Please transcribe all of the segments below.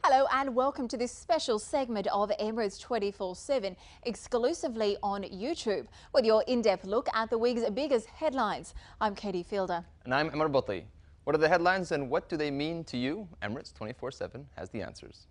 Hello and welcome to this special segment of Emirates 24/7 exclusively on YouTube with your in-depth look at the week's biggest headlines. I'm Katie Fielder. And I'm Emar Botli. What are the headlines and what do they mean to you? Emirates 24/7 has the answers.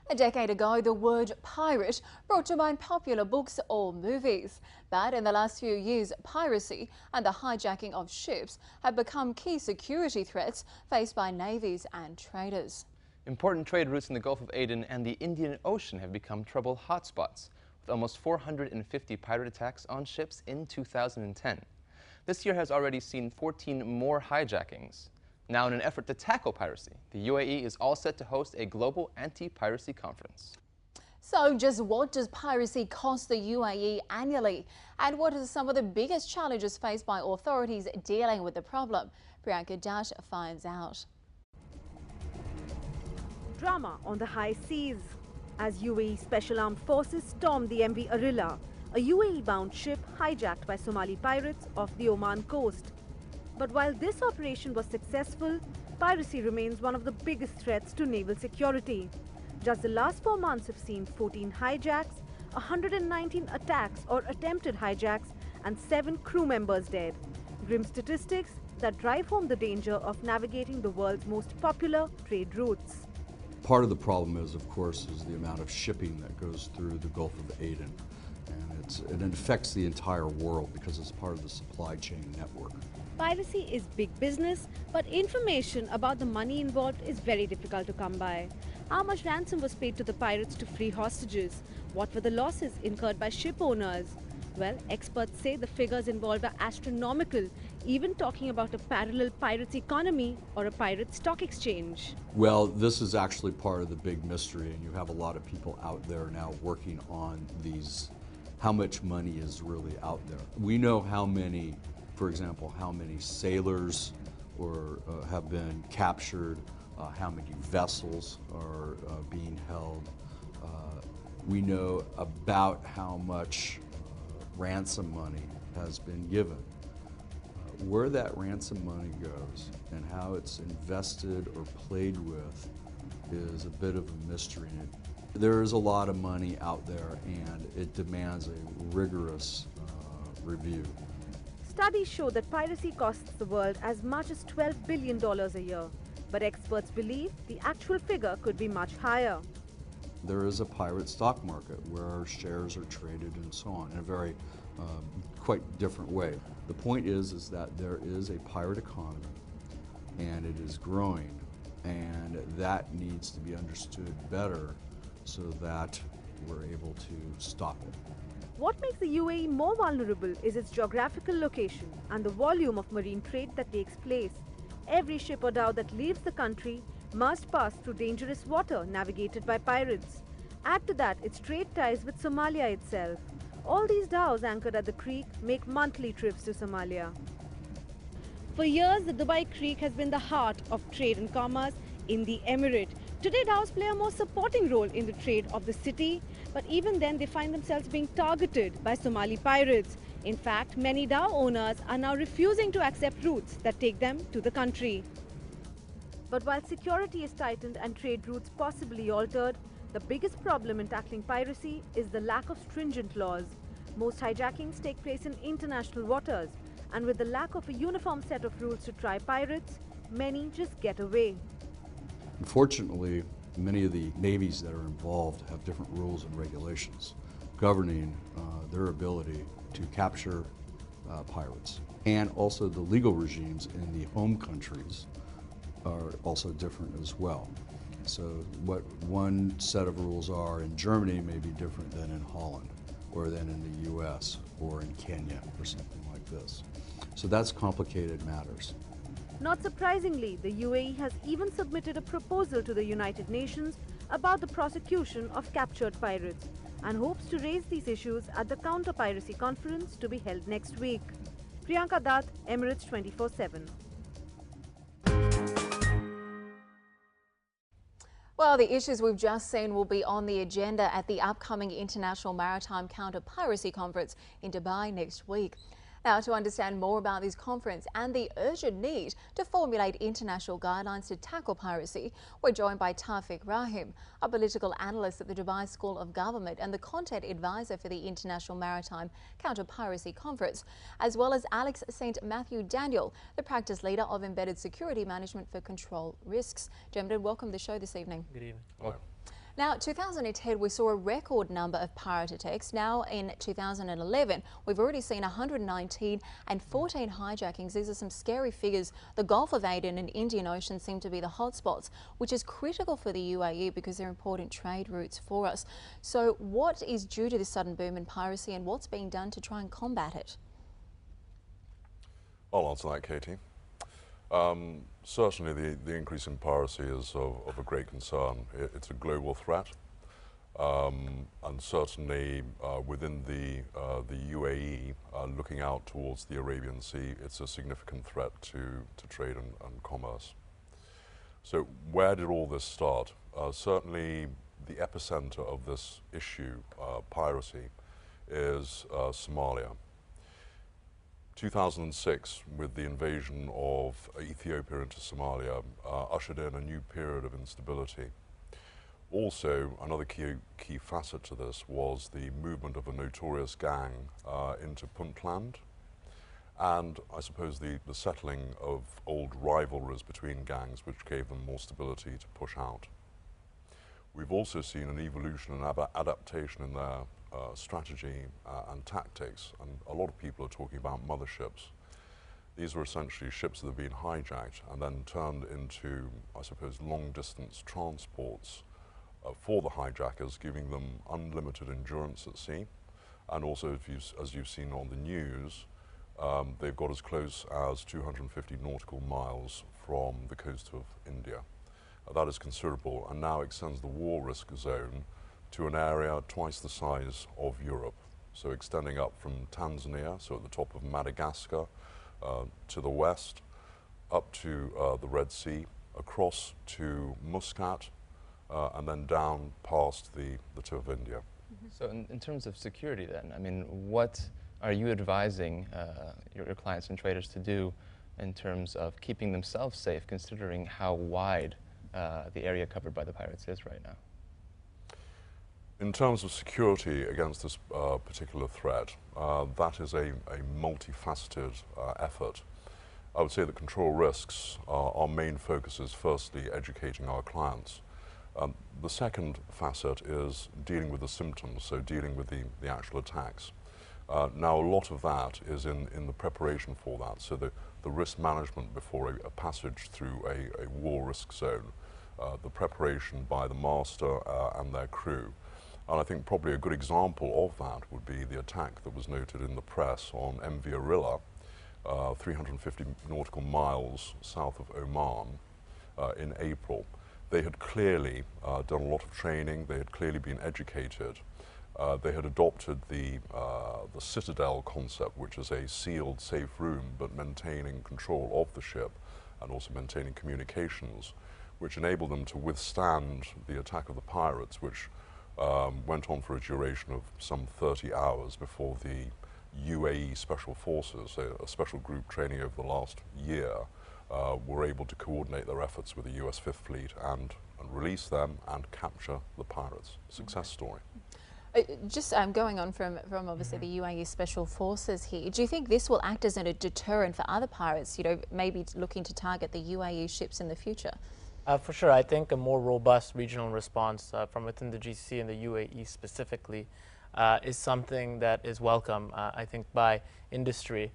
A decade ago, the word pirate brought to mind popular books or movies. But in the last few years, piracy and the hijacking of ships have become key security threats faced by navies and traders. Important trade routes in the Gulf of Aden and the Indian Ocean have become trouble hotspots, with almost 450 pirate attacks on ships in 2010. This year has already seen 14 more hijackings. Now, in an effort to tackle piracy, the UAE is all set to host a global anti-piracy conference. So just what does piracy cost the UAE annually? And what are some of the biggest challenges faced by authorities dealing with the problem? Priyanka Dash finds out. Drama on the high seas as UAE Special Armed Forces stormed the MV Arilla, a UAE-bound ship hijacked by Somali pirates off the Oman coast. But while this operation was successful, piracy remains one of the biggest threats to naval security. Just the last 4 months have seen 14 hijacks, 119 attacks or attempted hijacks, and 7 crew members dead. Grim statistics that drive home the danger of navigating the world's most popular trade routes. Part of the problem is, of course, is the amount of shipping that goes through the Gulf of Aden. And it affects the entire world because it's part of the supply chain network. Piracy is big business, but information about the money involved is very difficult to come by. How much ransom was paid to the pirates to free hostages? What were the losses incurred by ship owners? Well, experts say the figures involved are astronomical, even talking about a parallel pirates economy or a pirate stock exchange. Well, this is actually part of the big mystery, and you have a lot of people out there now working on these, how much money is really out there. We know how many, for example, how many sailors have been captured, how many vessels are being held. We know about how much ransom money has been given. Where that ransom money goes and how it's invested or played with is a bit of a mystery. There is a lot of money out there and it demands a rigorous review. Studies show that piracy costs the world as much as $12 billion a year, but experts believe the actual figure could be much higher. There is a pirate stock market where shares are traded and so on in a very quite different way. The point is that there is a pirate economy and it is growing, and that needs to be understood better so that we're able to stop it. What makes the UAE more vulnerable is its geographical location and the volume of marine trade that takes place. Every ship or dhow that leaves the country must pass through dangerous water navigated by pirates. Add to that its trade ties with Somalia itself. All these dhows anchored at the creek make monthly trips to Somalia. For years, the Dubai Creek has been the heart of trade and commerce in the Emirate. Today, dhows play a more supporting role in the trade of the city, but even then they find themselves being targeted by Somali pirates. In fact, many dhow owners are now refusing to accept routes that take them to the country. But while security is tightened and trade routes possibly altered, the biggest problem in tackling piracy is the lack of stringent laws. Most hijackings take place in international waters, and with the lack of a uniform set of rules to try pirates, many just get away. Unfortunately, many of the navies that are involved have different rules and regulations governing their ability to capture pirates. And also the legal regimes in the home countries are also different as well. So what one set of rules are in Germany may be different than in Holland, or than in the US, or in Kenya, or something like this. So that's complicated matters. Not surprisingly, the UAE has even submitted a proposal to the United Nations about the prosecution of captured pirates and hopes to raise these issues at the Counter-Piracy Conference to be held next week. Priyanka Datt, Emirates 24/7. Well, the issues we've just seen will be on the agenda at the upcoming International Maritime Counter-Piracy Conference in Dubai next week. Now, to understand more about this conference and the urgent need to formulate international guidelines to tackle piracy, we're joined by Taufiq Rahim, a political analyst at the Dubai School of Government and the content advisor for the International Maritime Counter-Piracy Conference, as well as Alex St. Matthew Daniel, the practice leader of Embedded Security Management for Control Risks. Gentlemen, welcome to the show this evening. Good evening. Welcome. Now, 2010, we saw a record number of pirate attacks. Now, in 2011, we've already seen 119 and 14 hijackings. These are some scary figures. The Gulf of Aden and Indian Ocean seem to be the hotspots, which is critical for the UAE because they're important trade routes for us. So what is due to this sudden boom in piracy and what's being done to try and combat it? I'll answer that, Katie. Certainly the increase in piracy is of a great concern. It's a global threat, and certainly within the UAE, looking out towards the Arabian Sea, it's a significant threat to trade and commerce. So where did all this start? Certainly the epicenter of this issue, piracy, is Somalia. 2006, with the invasion of Ethiopia into Somalia, ushered in a new period of instability. Also, another key facet to this was the movement of a notorious gang into Puntland, and I suppose the settling of old rivalries between gangs, which gave them more stability to push out. We've also seen an evolution and adaptation in their strategy and tactics, and a lot of people are talking about motherships. These are essentially ships that have been hijacked and then turned into, I suppose, long-distance transports for the hijackers, giving them unlimited endurance at sea. And also, as you've seen on the news, they've got as close as 250 nautical miles from the coast of India. That is considerable, and now extends the war risk zone to an area twice the size of Europe. So extending up from Tanzania, so at the top of Madagascar, to the west, up to the Red Sea, across to Muscat, and then down past the tip of India. So in terms of security then, I mean, what are you advising your clients and traders to do in terms of keeping themselves safe, considering how wide the area covered by the pirates is right now? In terms of security against this particular threat, that is a multifaceted effort. I would say that control risks, our main focus is firstly educating our clients. The second facet is dealing with the symptoms, so dealing with the actual attacks. Now, a lot of that is in the preparation for that, so the risk management before a passage through a war risk zone, the preparation by the master and their crew. And I think probably a good example of that would be the attack that was noted in the press on MV Arilla, 350 nautical miles south of Oman in April. They had clearly done a lot of training, they had clearly been educated. They had adopted the Citadel concept, which is a sealed, safe room, but maintaining control of the ship and also maintaining communications, which enabled them to withstand the attack of the pirates, which went on for a duration of some 30 hours before the UAE Special Forces, a special group training over the last year, were able to coordinate their efforts with the US Fifth Fleet and release them and capture the pirates. Success story. Just going on from obviously the UAE Special Forces here, do you think this will act as a deterrent for other pirates, you know, maybe looking to target the UAE ships in the future? For sure, I think a more robust regional response from within the GCC and the UAE specifically is something that is welcome, I think, by industry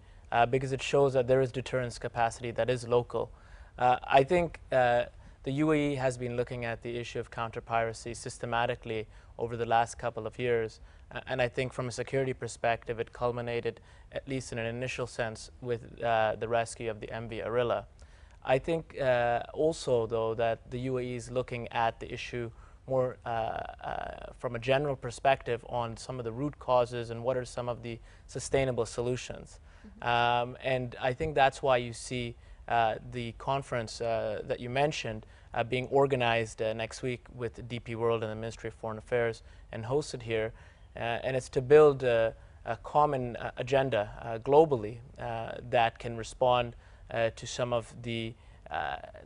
because it shows that there is deterrence capacity that is local. I think the UAE has been looking at the issue of counter-piracy systematically over the last couple of years, and I think from a security perspective it culminated, at least in an initial sense, with the rescue of the MV Arilla. I think also, though, that the UAE is looking at the issue more from a general perspective on some of the root causes and what are some of the sustainable solutions. And I think that's why you see the conference that you mentioned being organized next week with DP World and the Ministry of Foreign Affairs and hosted here. And it's to build common agenda globally that can respond to some of the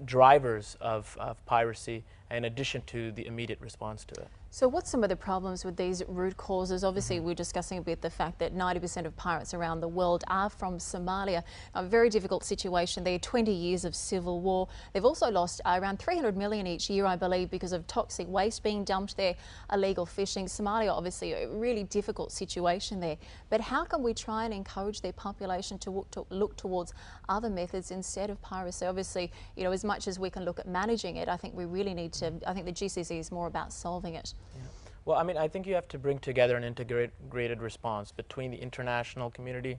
drivers of piracy, in addition to the immediate response to it. So what's some of the problems with these root causes? Obviously, we're discussing a bit the fact that 90% of pirates around the world are from Somalia. A very difficult situation there, 20 years of civil war. They've also lost around 300 million each year, I believe, because of toxic waste being dumped there, illegal fishing. Somalia, obviously, a really difficult situation there. But how can we try and encourage their population to look towards other methods instead of piracy? Obviously, you know, as much as we can look at managing it, I think we really need to, I think the GCC is more about solving it. Yeah. Well, I mean, I think you have to bring together an integrated response between the international community,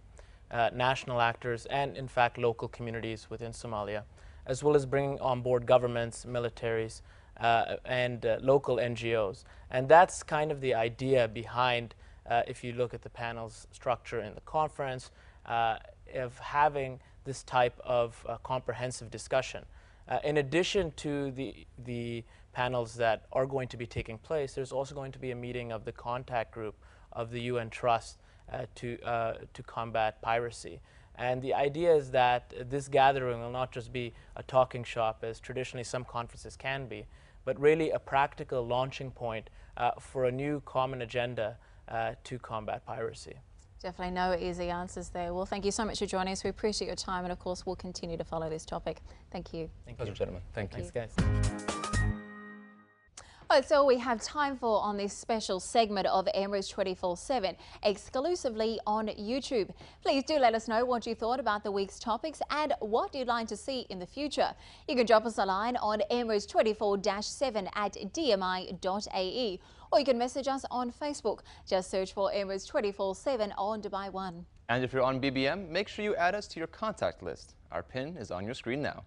national actors, and in fact local communities within Somalia, as well as bringing on board governments, militaries, and local NGOs. And that's kind of the idea behind, if you look at the panel's structure in the conference, of having this type of comprehensive discussion. In addition to the panels that are going to be taking place, there's also going to be a meeting of the contact group of the UN Trust to combat piracy. And the idea is that this gathering will not just be a talking shop, as traditionally some conferences can be, but really a practical launching point for a new common agenda to combat piracy. Definitely no easy answers there. Well, thank you so much for joining us. We appreciate your time, and of course, we'll continue to follow this topic. Thank you. Pleasure, gentlemen. Thank you. Thanks, guys. Oh, that's all we have time for on this special segment of Emirates 24/7, exclusively on YouTube. Please do let us know what you thought about the week's topics and what you'd like to see in the future. You can drop us a line on Emirates 24/7 at dmi.ae, or you can message us on Facebook. Just search for Emirates 24/7 on Dubai One. And if you're on BBM, make sure you add us to your contact list. Our pin is on your screen now.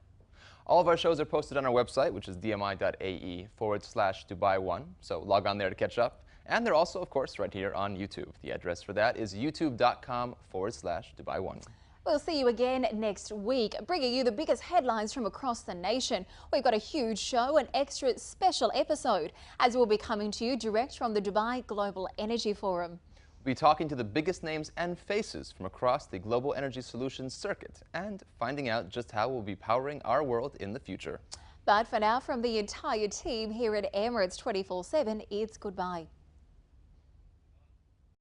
All of our shows are posted on our website, which is dmi.ae/Dubai1. So log on there to catch up. And they're also, of course, right here on YouTube. The address for that is youtube.com/Dubai1. We'll see you again next week, bringing you the biggest headlines from across the nation. We've got a huge show, an extra special episode, as we'll be coming to you direct from the Dubai Global Energy Forum. We'll be talking to the biggest names and faces from across the global energy solutions circuit and finding out just how we'll be powering our world in the future. But for now, from the entire team here at Emirates 24/7, it's goodbye.